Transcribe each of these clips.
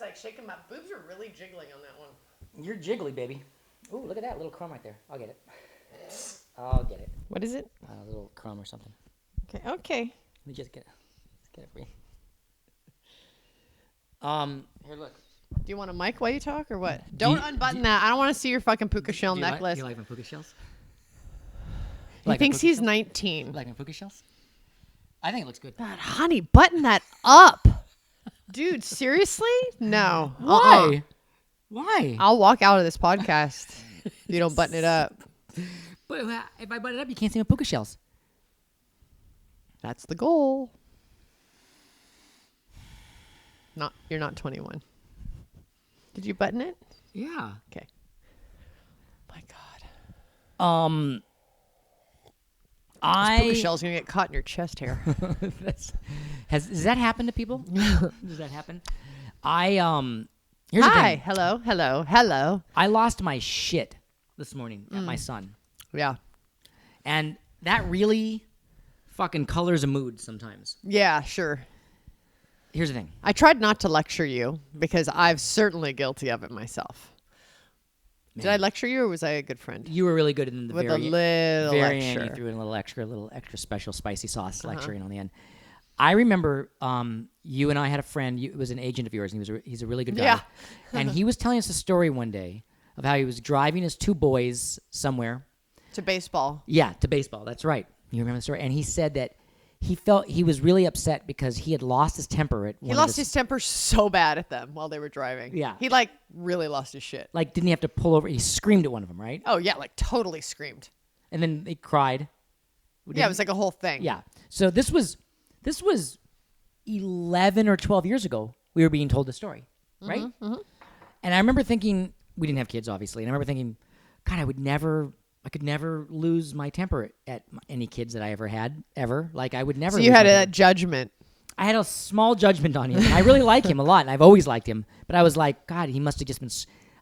like shaking my boobs are really jiggling on that one. You're jiggly, baby. Ooh, look at that little crumb right there. I'll get it. I'll get it. What is it? A little crumb or something. Okay. Let me just get it for you. Here, look. Do you want a mic while you talk or what? Don't unbutton that. I don't want to see your fucking puka shell necklace. Do you like my puka shells? He thinks he's 19. You like my puka shells? I think it looks good. God, honey, button that up. Dude, seriously? No. Why? Why? I'll walk out of this podcast if you don't button it up. But if I button it up, you can't see my puka shells. That's the goal. You're not 21. Did you button it? Yeah. Okay. My God. Puka shell's gonna get caught in your chest hair. Does that happen to people? Does that happen? Here's the Hi. thing. Hello. I lost my shit this morning at my son. Yeah. And that really fucking colors a mood sometimes. Yeah, sure. Here's the thing. I tried not to lecture you because I'm certainly guilty of it myself. Man. Did I lecture you or was I a good friend? You were really good in the with very, a little very extra. end. You threw in a little extra special spicy sauce lecturing on the end. I remember you and I had a friend. It was an agent of yours, and he's a really good guy. Yeah. And he was telling us a story one day of how he was driving his two boys somewhere. To baseball. Yeah, to baseball. That's right. You remember the story? And he said that he felt he was really upset because he had lost his temper at one He lost his temper so bad at them while they were driving. Yeah. He really lost his shit. Like, didn't he have to pull over? He screamed at one of them, right? Oh, yeah, totally screamed. And then he cried. Yeah, it was like a whole thing. Yeah. So this was 11 or 12 years ago. We were being told the story, right? Mm-hmm. And I remember thinking, we didn't have kids, obviously. And I remember thinking, God, I could never lose my temper at any kids that I ever had, ever. Like, I would never. So you had a judgment. I had a small judgment on him. And I really like him a lot, and I've always liked him. But I was like, God, he must have just been.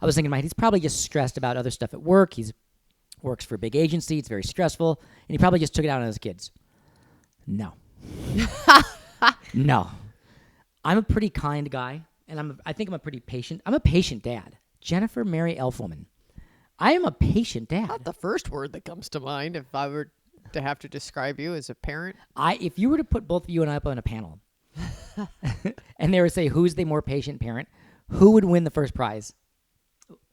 I was thinking, he's probably just stressed about other stuff at work. He's works for a big agency. It's very stressful, and he probably just took it out on his kids. No. No. I'm a pretty kind guy, and I think I'm a pretty patient. I'm a patient dad. Jennifer Mary Elfman. I am a patient dad. Not the first word that comes to mind if I were to have to describe you as a parent. If you were to put both of you and I up on a panel, and they would say, who's the more patient parent, who would win the first prize?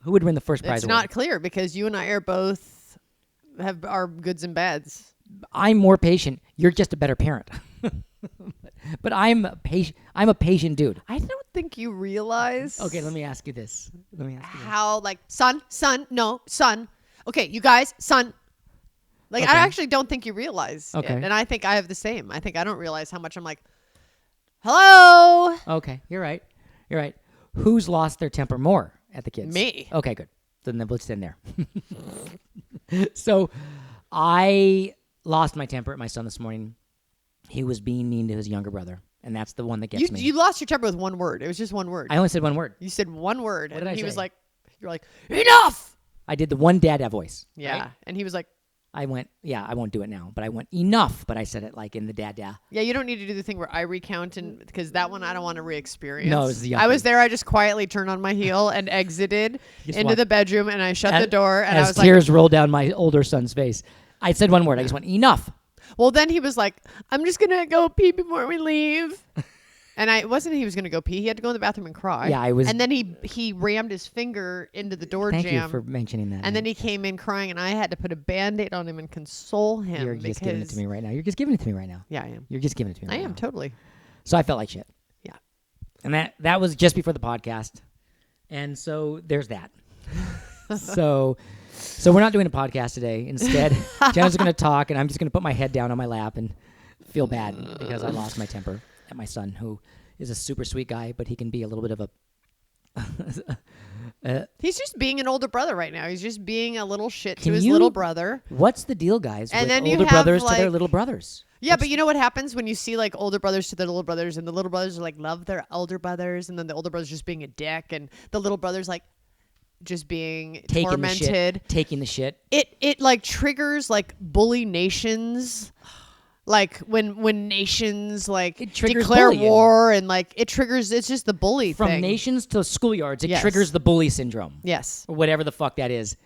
Who would win the first prize? It's not clear because you and I are both have our goods and bads. I'm more patient. You're just a better parent. But I'm a patient dude. I don't think you realize. Okay, let me ask you this. How son. Okay, you guys, son. Like, okay. I actually don't think you realize it. And I think I have the same. I think I don't realize how much I'm like, hello. Okay, you're right. Who's lost their temper more at the kids? Me. Okay, good. Then let's end there. So I lost my temper at my son this morning. He was being mean to his younger brother, and that's the one that gets me. You lost your temper with one word. It was just one word. I only said one word. You said one word, and he was like, you're like, enough! I did the one dad voice. Yeah, right? And he was like, I went, yeah, I won't do it now, but I went, enough, but I said it like in the dad. Yeah, you don't need to do the thing where I recount, because that one I don't want to re-experience. No, it was yucky. I was there, I just quietly turned on my heel and exited into the bedroom, and I shut the door, and I was like... As tears rolled down my older son's face. I said one word, I just went, enough. Well, then he was like, I'm just going to go pee before we leave. And he was going to go pee. He had to go in the bathroom and cry. Yeah, I was. And then he rammed his finger into the door Thank jamb. you for mentioning that. And then he came in crying, and I had to put a Band-Aid on him and console him. You're just giving it to me right now. You're just giving it to me right now. Yeah, I am. You're just giving it to me right now. I am, totally. So I felt like shit. Yeah. And that was just before the podcast. And so there's that. So we're not doing a podcast today. Instead, Jenna's going to talk, and I'm just going to put my head down on my lap and feel bad because I lost my temper at my son, who is a super sweet guy, but he can be a little bit of a... He's just being an older brother right now. He's just being a little shit to his little brother. What's the deal, guys, and with then older brothers to their little brothers? Yeah, but you know what happens when you see like older brothers to their little brothers, and the little brothers are like love their older brothers, and then the older brother's just being a dick, and the little brother's like just being tormented. Taking the shit. It like triggers like bully nations Like when nations like declare war and like it triggers. It's just the bully from thing. nations to schoolyards. It triggers the bully syndrome. Yes, or whatever the fuck that is,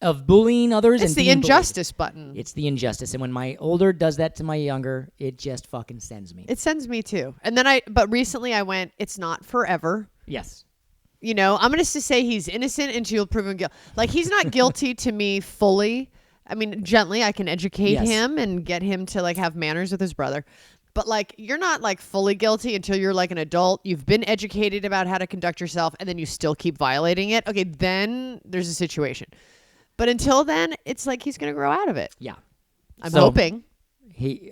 of bullying others. It's and the injustice button. It's the injustice, and when my older does that to my younger, it just fucking sends me. It sends me too. And then but recently I went. It's not forever. Yes. You know, I'm going to say he's innocent until proven guilty. Like he's not guilty to me fully. I mean, gently, I can educate him and get him to like have manners with his brother. But like, you're not like fully guilty until you're like an adult. You've been educated about how to conduct yourself and then you still keep violating it. Okay, then there's a situation. But until then, it's like he's going to grow out of it. Yeah. I'm hoping.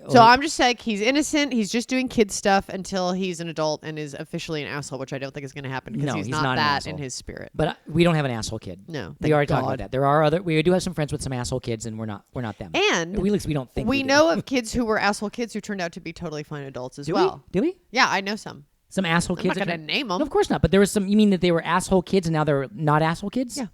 So I'm just like, he's innocent. He's just doing kid stuff until he's an adult and is officially an asshole, which I don't think is going to happen because he's not that in his spirit. But we don't have an asshole kid. No, we already talked about that. There are we do have some friends with some asshole kids, and we're not them. And at least we don't think we know of kids who were asshole kids who turned out to be totally fine adults as well. Do we? Yeah, I know some. Some asshole kids. I'm not going to name them. No, of course not. But there was some. You mean that they were asshole kids and now they're not asshole kids? Yeah.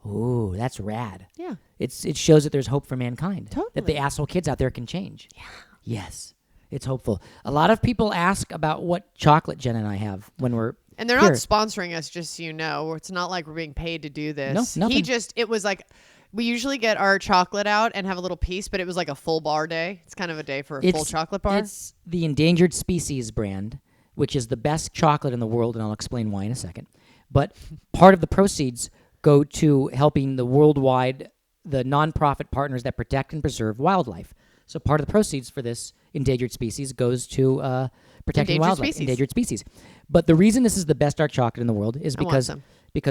Ooh, that's rad. Yeah. It shows that there's hope for mankind. Totally. That the asshole kids out there can change. Yeah. Yes. It's hopeful. A lot of people ask about what chocolate Jenna and I have when we're And they're here. not sponsoring us, just so you know. It's not like we're being paid to do this. No, nothing. It was like, we usually get our chocolate out and have a little piece, but it was like a full bar day. It's kind of a day for a full chocolate bar. It's the Endangered Species brand, which is the best chocolate in the world, and I'll explain why in a second. But part of the proceeds go to helping the nonprofit partners that protect and preserve wildlife. So part of the proceeds for this endangered species goes to protecting wildlife, endangered species. But the reason this is the best dark chocolate in the world is because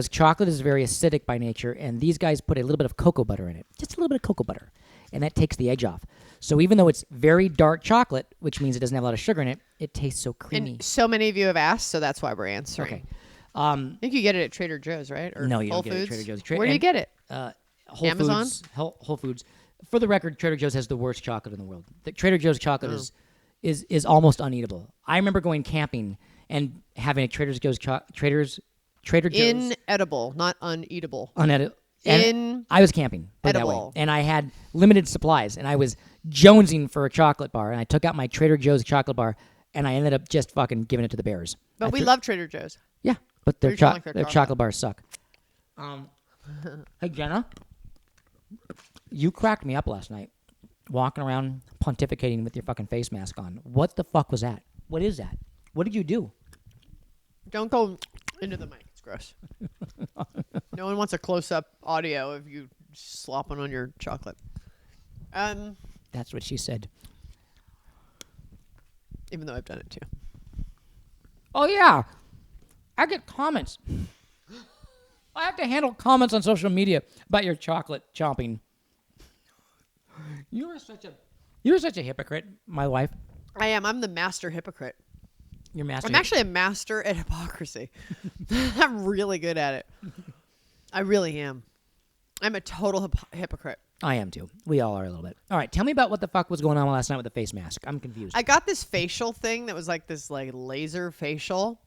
chocolate is very acidic by nature, and these guys put a little bit of cocoa butter in it, just a little bit of cocoa butter, and that takes the edge off. So even though it's very dark chocolate, which means it doesn't have a lot of sugar in it, it tastes so creamy. And so many of you have asked, so that's why we're answering. Okay. I think you get it at Trader Joe's, right? Or no, you Whole don't get Foods? it at Trader Joe's. Where do you get it? Amazon? Whole Foods. For the record, Trader Joe's has the worst chocolate in the world. The Trader Joe's chocolate is almost uneatable. I remember going camping and having a Trader Joe's inedible, not uneatable. I was camping that way, edible. and I had limited supplies, and I was jonesing for a chocolate bar, and I took out my Trader Joe's chocolate bar, and I ended up just fucking giving it to the bears. But we love Trader Joe's. Yeah, but their their chocolate bars suck. Hey, Jenna, you cracked me up last night, walking around pontificating with your fucking face mask on. What the fuck was that? What is that? What did you do? Don't go into the mic. It's gross. No one wants a close-up audio of you slopping on your chocolate. That's what she said. Even though I've done it too. Oh, yeah. I get comments. I have to handle comments on social media about your chocolate chomping. You're such a hypocrite, my wife. I am. I'm the master hypocrite. You're master. I'm actually a master at hypocrisy. I'm really good at it. I really am. I'm a total hypocrite. I am too. We all are a little bit. All right, tell me about what the fuck was going on last night with the face mask. I'm confused. I got this facial thing that was like this like laser facial.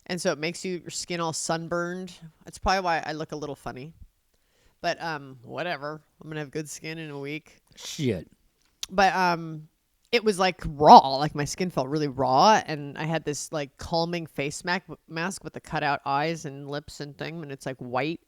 And so it makes your skin all sunburned. That's probably why I look a little funny. But whatever. I'm going to have good skin in a week. Shit. But it was like raw. Like my skin felt really raw. And I had this like calming face mask with the cutout eyes and lips and thing. And it's like white.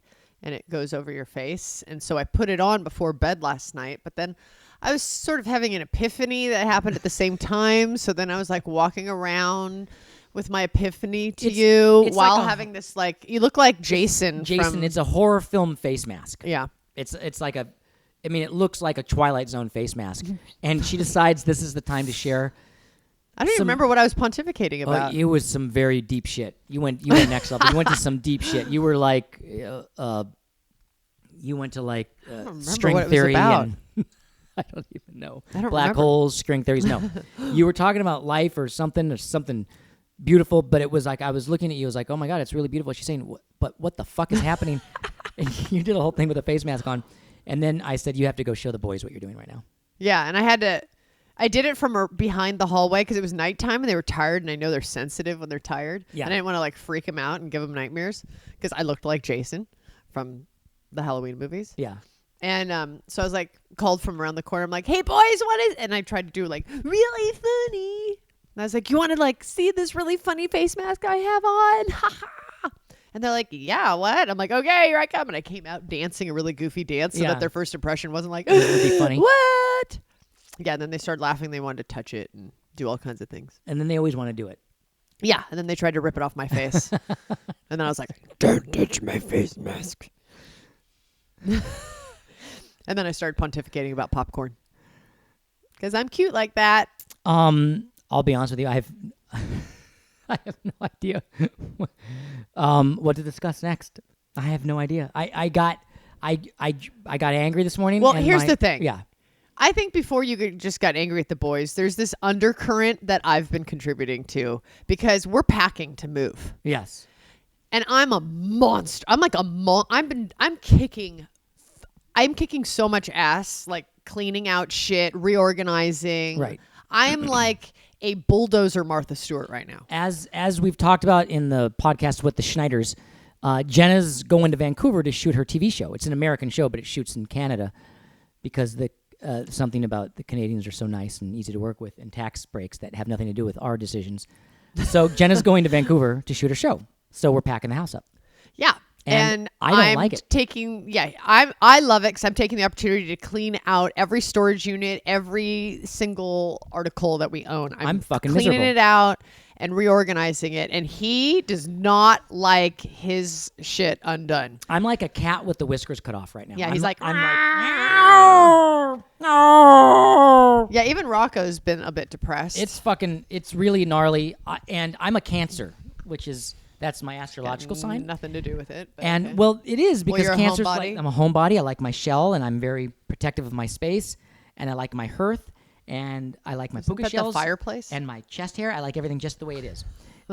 And it goes over your face. And so I put it on before bed last night. But then I was sort of having an epiphany that happened at the same time. So then I was like walking around with my epiphany to you while like having this like, you look like Jason. It's a horror film face mask. Yeah. It's like it looks like a Twilight Zone face mask. And she decides this is the time to share. I don't even remember what I was pontificating about. It was some very deep shit. You went next level. You went to some deep shit. You were like, you went to like string theory. And I don't even know. Black holes, string theories. No, you were talking about life or something beautiful. But it was like I was looking at you. I was like, oh my god, it's really beautiful. She's saying, but what the fuck is happening? And you did a whole thing with a face mask on. And then I said, you have to go show the boys what you're doing right now. Yeah, and I did it from behind the hallway because it was nighttime and they were tired, and I know they're sensitive when they're tired. Yeah. And I didn't want to like freak them out and give them nightmares because I looked like Jason from the Halloween movies. Yeah. And so I was like called from around the corner. I'm like, hey boys, what is? And I tried to do like really funny. And I was like, you want to like see this really funny face mask I have on? Ha ha. And they're like, yeah, what? I'm like, okay, here I come. And I came out dancing a really goofy dance so that their first impression wasn't like, it would be funny. What? Yeah. And then they started laughing. They wanted to touch it and do all kinds of things. And then they always want to do it. Yeah. And then they tried to rip it off my face. And then I was like, don't touch my face mask. And then I started pontificating about popcorn because I'm cute like that. I'll be honest with you. I have no idea what to discuss next. I have no idea. I got angry this morning. Well, here's the thing. Yeah. I think before you just got angry at the boys, there's this undercurrent that I've been contributing to because we're packing to move. Yes. And I'm a monster. I'm like I'm kicking so much ass, like cleaning out shit, reorganizing. Right. I am like a bulldozer Martha Stewart right now. As we've talked about in the podcast with the Schneiders, Jenna's going to Vancouver to shoot her TV show. It's an American show, but it shoots in Canada because something about the Canadians are so nice and easy to work with, and tax breaks that have nothing to do with our decisions. So Jenna's going to Vancouver to shoot her show. So we're packing the house up. Yeah. And I don't like it. I love it because I'm taking the opportunity to clean out every storage unit, every single article that we own. I'm fucking cleaning miserable. it out and reorganizing it. And he does not like his shit undone. I'm like a cat with the whiskers cut off right now. Yeah, he's like, I'm like, no. Yeah, even Rocco's been a bit depressed. It's really gnarly. And I'm a Cancer, which is... That's my astrological sign. Nothing to do with it. And okay. well, it is because you're Cancer's a homebody. like I'm a homebody. I like my shell, and I'm very protective of my space, and I like my hearth, and I like my puka shells, the fireplace, and my chest hair. I like everything just the way it is.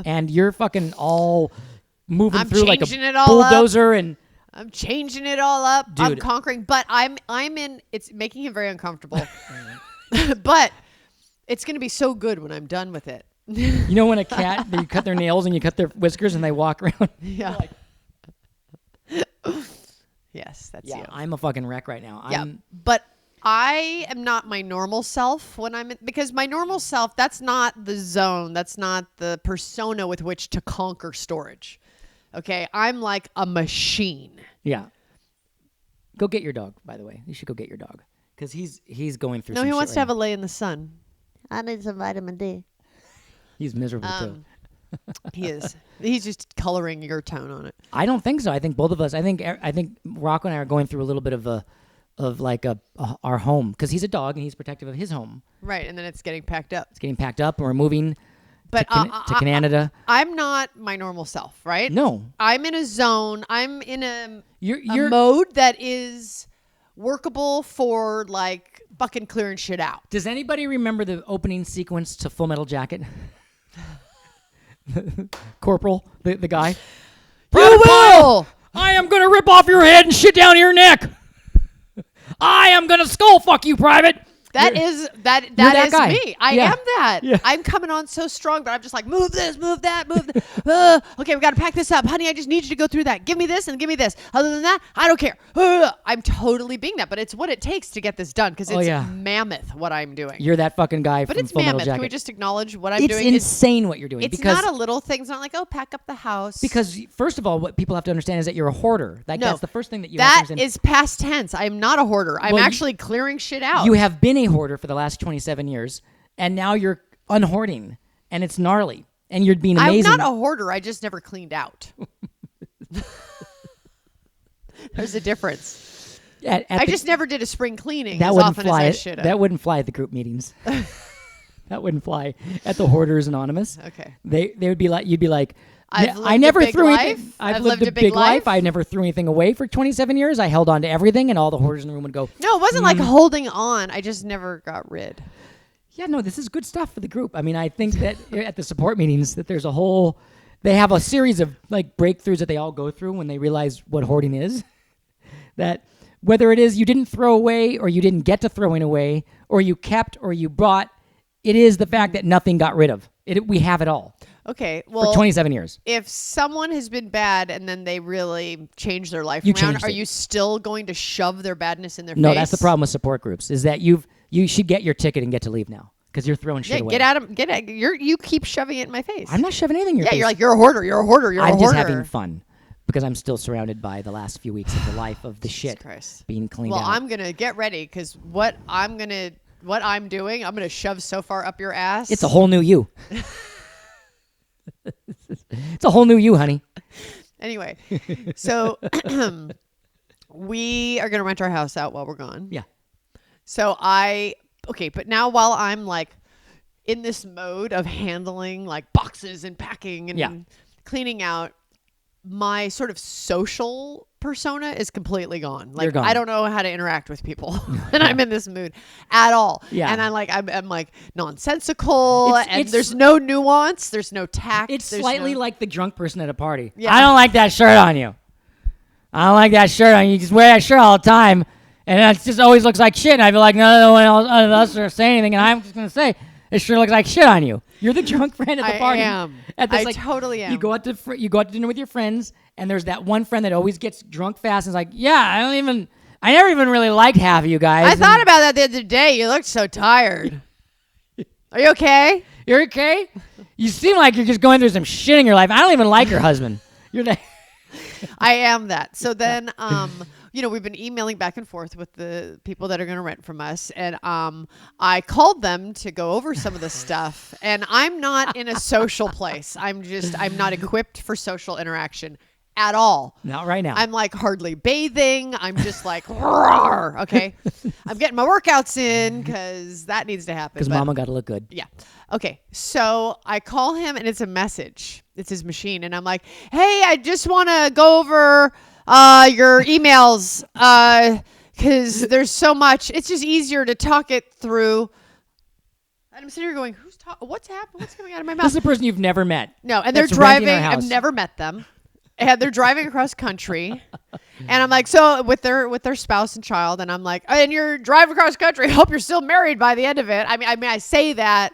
And you're fucking all moving I'm through like a up. bulldozer, and I'm changing it all up. Dude. I'm conquering, but I'm in. It's making him very uncomfortable. But it's going to be so good when I'm done with it. You know when a cat, you cut their nails and you cut their whiskers and they walk around? Yeah. Yes, that's you. I'm a fucking wreck right now. Yeah, but I am not my normal self when I'm in, because my normal self, that's not the zone. That's not the persona with which to conquer storage. Okay, I'm like a machine. Yeah. Go get your dog, by the way. You should go get your dog because he's going through. No, some he shit wants right to have now. a lay in the sun. I need some vitamin D. He's miserable too. He is. He's just coloring your tone on it. I don't think so. I think both of us. I think Rocco and I are going through a little bit of our home because he's a dog and he's protective of his home. Right, and then it's getting packed up. It's getting packed up and we're moving But to Canada. I'm not my normal self, right? No. I'm in a zone. I'm in a You're mode that is workable for like fucking clearing shit out. Does anybody remember the opening sequence to Full Metal Jacket? Corporal, the guy. You will! I am going to rip off your head and shit down your neck. I am going to skull fuck you, Private. That is that guy. me. I am that. Yeah. I'm coming on so strong, but I'm just like, move this, move that, move that. Okay, we got to pack this up. Honey, I just need you to go through that. Give me this and give me this. Other than that, I don't care. I'm totally being that, but it's what it takes to get this done because it's mammoth what I'm doing. You're that fucking guy but from it's Full Metal mammoth. Jacket. Can we just acknowledge what I'm doing? It's insane what you're doing. It's because not a little thing. It's not like, oh, pack up the house. Because first of all, what people have to understand is that you're a hoarder. No, that's the first thing that you have to understand. That is past tense. I'm not a hoarder. I'm actually clearing shit out. You have been a hoarder for the last 27 years, and now you're unhoarding, and it's gnarly, and you're being amazing. I'm not a hoarder. I just never cleaned out. There's a difference. I just never did a spring cleaning as often as I should have. That wouldn't fly at the group meetings. That wouldn't fly at the Hoarders Anonymous. Okay. They would be like, you'd be like, I never threw anything. I've lived a big life. I never threw anything away for 27 years. I held on to everything, and all the hoarders in the room would go. No, it wasn't like holding on. I just never got rid. Yeah, no, this is good stuff for the group. I mean, I think that at the support meetings that there's they have a series of like breakthroughs that they all go through when they realize what hoarding is. That whether it is you didn't throw away or you didn't get to throwing away or you kept or you brought, it is the fact that nothing got rid of. We have it all. Okay, well, for 27 years. If someone has been bad and then they really change their life around, are you still going to shove their badness in their face? No, that's the problem with support groups, is that you should get your ticket and get to leave now because you're throwing shit away. You keep shoving it in my face. I'm not shoving anything in your face. Yeah, you're like, you're a hoarder, you're a hoarder, I'm just having fun because I'm still surrounded by the last few weeks of the life of the shit being cleaned out. Well, I'm going to get ready because what I'm doing, I'm going to shove so far up your ass. It's a whole new you. It's a whole new you, honey. Anyway, so we are going to rent our house out while we're gone. Yeah. So but now while I'm like in this mode of handling like boxes and packing and cleaning out, my sort of social persona is completely gone. Like, you're gone. I don't know how to interact with people and I'm in this mood at all. Yeah. And I'm like nonsensical and there's no nuance. There's no tact. It's slightly like the drunk person at a party. Yeah. I don't like that shirt on you. I don't like that shirt on you. You just wear that shirt all the time. And it just always looks like shit. And I feel like none of us are saying anything. And I'm just going to say, it sure looks like shit on you. You're the drunk friend at the party. I am. I totally am. You go out to dinner with your friends, and there's that one friend that always gets drunk fast and is like, yeah, I never even really liked half of you guys. I thought about that the other day. You looked so tired. Are you okay? You're okay? You seem like you're just going through some shit in your life. I don't even like your husband. You're that. I am that. So then, we've been emailing back and forth with the people that are going to rent from us. And I called them to go over some of the stuff. And I'm not in a social place. I'm not equipped for social interaction at all. Not right now. I'm like hardly bathing. I'm just like, roar, okay? I'm getting my workouts in because that needs to happen. Because mama got to look good. Yeah. Okay. So I call him and it's a message. It's his machine. And I'm like, hey, I just want to go over your emails because there's so much. It's just easier to talk it through. And I'm sitting here going, what's happening? What's coming out of my mouth? This is a person you've never met. No. And they're driving. I've never met them. And they're driving across country. And I'm like, so with their spouse and child. And I'm like, and you're driving across country. Hope you're still married by the end of it. I mean, I say that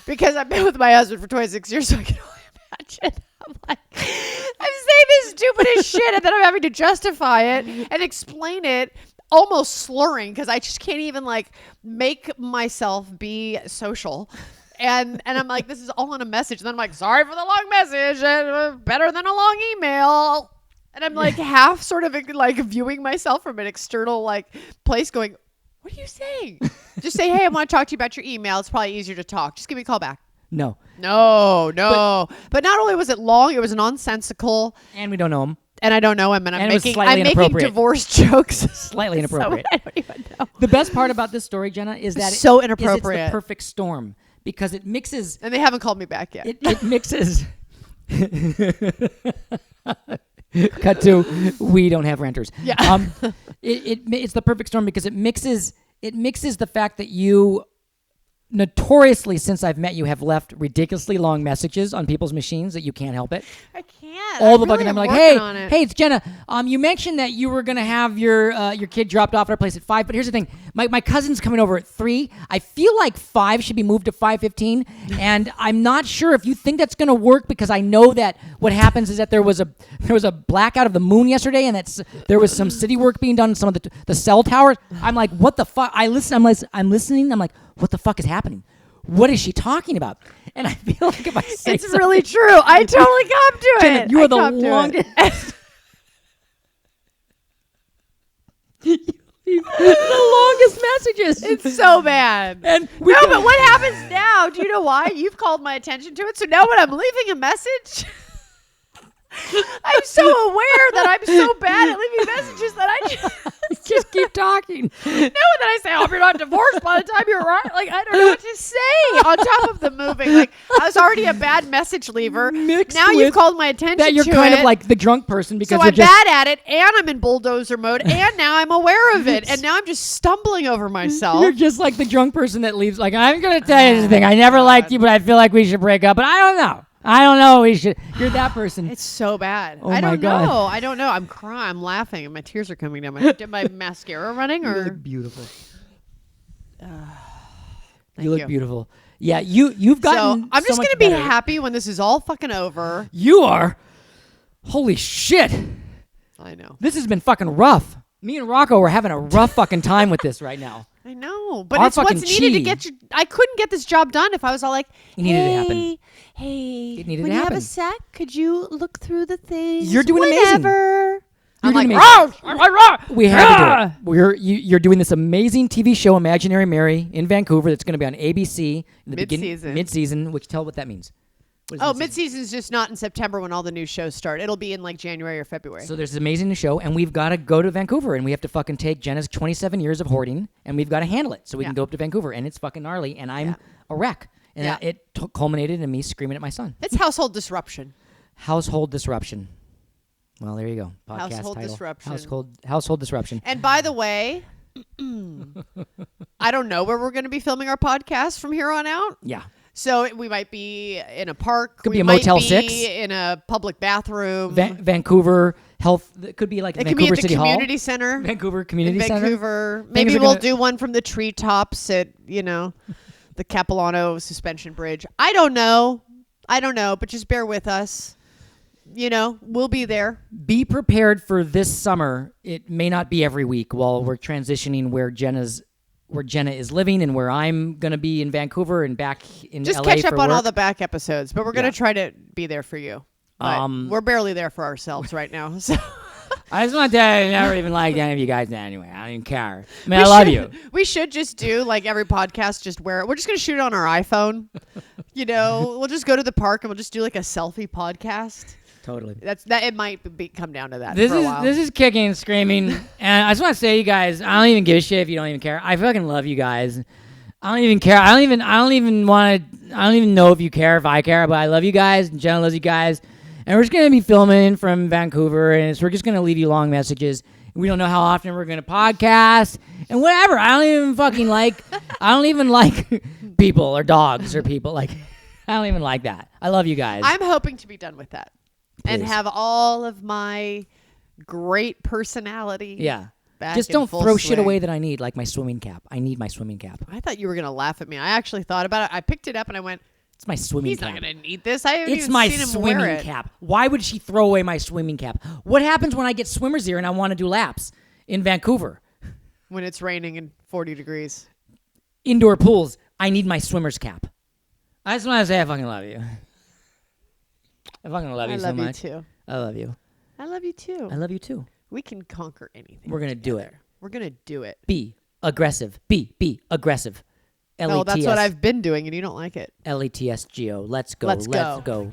because I've been with my husband for 26 years. So I can only imagine. I'm like, I'm saying this stupidest shit. And then I'm having to justify it and explain it almost slurring because I just can't even like make myself be social. And I'm like, this is all in a message. And then I'm like, sorry for the long message. Better than a long email. And I'm like half sort of like viewing myself from an external like place going, what are you saying? Just say, hey, I want to talk to you about your email. It's probably easier to talk. Just give me a call back. No. But not only was it long, it was nonsensical. And we don't know him. And I don't know him. And I'm making divorce jokes. Slightly inappropriate. So I don't even know. The best part about this story, Jenna, is that it's so inappropriate. It's the perfect storm. Because it mixes... And they haven't called me back yet. It mixes... Cut to, we don't have renters. Yeah. It's the perfect storm because it mixes the fact that you notoriously, since I've met you, have left ridiculously long messages on people's machines that you can't help it. I can't. All the fucking time. I'm like, hey, it's Jenna. You mentioned that you were gonna have your kid dropped off at our place at 5, but here's the thing. My cousin's coming over at 3. I feel like 5 should be moved to 5:15, and I'm not sure if you think that's gonna work because I know that what happens is that there was a blackout of the moon yesterday, and there was some city work being done on some of the cell towers. I'm like, what the fuck? I'm listening. I'm like, what the fuck is happening? What is she talking about? And I feel like if I say it's really true. I totally cop to Jenna, it. you are the longest. The longest messages. It's so bad. But what happens now? Do you know why? You've called my attention to it. So now when I'm leaving a message, I'm so aware that I'm so bad at leaving messages that I just keep talking. No, and then I say, I hope you're not divorced by the time you're right. Like, I don't know what to say on top of the moving. Like, I was already a bad message leaver. Now you've called my attention to it. That you're kind of like the drunk person because so I'm bad at it, and I'm in bulldozer mode, and now I'm aware of it, and now I'm just stumbling over myself. You're just like the drunk person that leaves. Like, I'm going to tell you this thing. I never liked you, but I feel like we should break up, but I don't know. We should. You're that person. It's so bad. Oh I don't know. I don't know. I'm crying. I'm laughing, and my tears are coming down. Did my mascara running? Or you look beautiful. You look beautiful. Yeah, you've gotten. So I'm just much gonna be better. happy when this is all fucking over. You are. Holy shit! I know. This has been fucking rough. Me and Rocco are having a rough fucking time with this right now. I know, but Our it's what's fucking needed to chi. get you. I couldn't get this job done if I was all like, It needed to happen. Hey, It needed when to you happen. have a sec, could you look through the things? You're doing amazing. Whenever. You're I'm doing like, amazing. We have to do it. You're doing this amazing TV show, Imaginary Mary, in Vancouver. That's going to be on ABC in the Mid-season. Mid-season. Which tell what that means. What is Oh, mid-season? mid-season is just not in September when all the new shows start. It'll be in like January or February. So there's this amazing show, and we've got to go to Vancouver, and we have to fucking take Jenna's 27 years of hoarding, and we've got to handle it so we can go up to Vancouver, and it's fucking gnarly, and I'm a wreck. And it culminated in me screaming at my son. It's household disruption. Household disruption. Well, there you go. Podcast Household title. disruption. Household disruption. And by the way, I don't know where we're going to be filming our podcast from here on out. Yeah. So we might be in a park. Could we be a might Motel be 6. In a public bathroom. Vancouver Health. It could be like it Vancouver could be at the City community Hall. center. Vancouver Community in Center. Vancouver. Things Maybe are we'll gonna- do one from the treetops at, the Capilano Suspension Bridge. I don't know, but just bear with us. We'll be there. Be prepared for this summer. It may not be every week while we're transitioning where Jenna is living and where I'm going to be in Vancouver and back in Just LA catch up for on work. all the back episodes, but we're going to try to be there for you. But we're barely there for ourselves right now. So I just want to tell you, I never even liked any of you guys anyway. I don't even care. I mean, I love you. We should just do like every podcast, just wear it. We're just going to shoot it on our iPhone. We'll just go to the park and we'll just do like a selfie podcast. Totally. It might come down to that. This for a while. is kicking and screaming, and I just want to say, you guys, I don't even give a shit if you don't even care. I fucking love you guys. I don't even care. I don't even know if you care, if I care, but I love you guys, and Jenna loves you guys, and we're just gonna be filming from Vancouver, and we're just gonna leave you long messages. We don't know how often we're gonna podcast, and whatever. I don't even like people or dogs or people like. I don't even like that. I love you guys. I'm hoping to be done with that. And Please. have all of my great personality. Yeah. Back Just in don't full throw shit swing. away that I need, like my swimming cap. I need my swimming cap. I thought you were gonna laugh at me. I actually thought about it. I picked it up and I went, It's my swimming "He's cap. not gonna need this." I haven't It's even my seen him swimming wear it. cap. Why would she throw away my swimming cap? What happens when I get swimmer's ear and I want to do laps in Vancouver? When it's raining and 40 degrees. Indoor pools. I need my swimmer's cap. I just want to say I fucking love you. I fucking love you so much. I love you too. I love you. I love you too. I love you too. We can conquer anything. We're gonna do it. We're gonna do it. Be aggressive. Be aggressive. No, that's what I've been doing, and you don't like it. LETSGO. Let's go. Let's Let's go. go.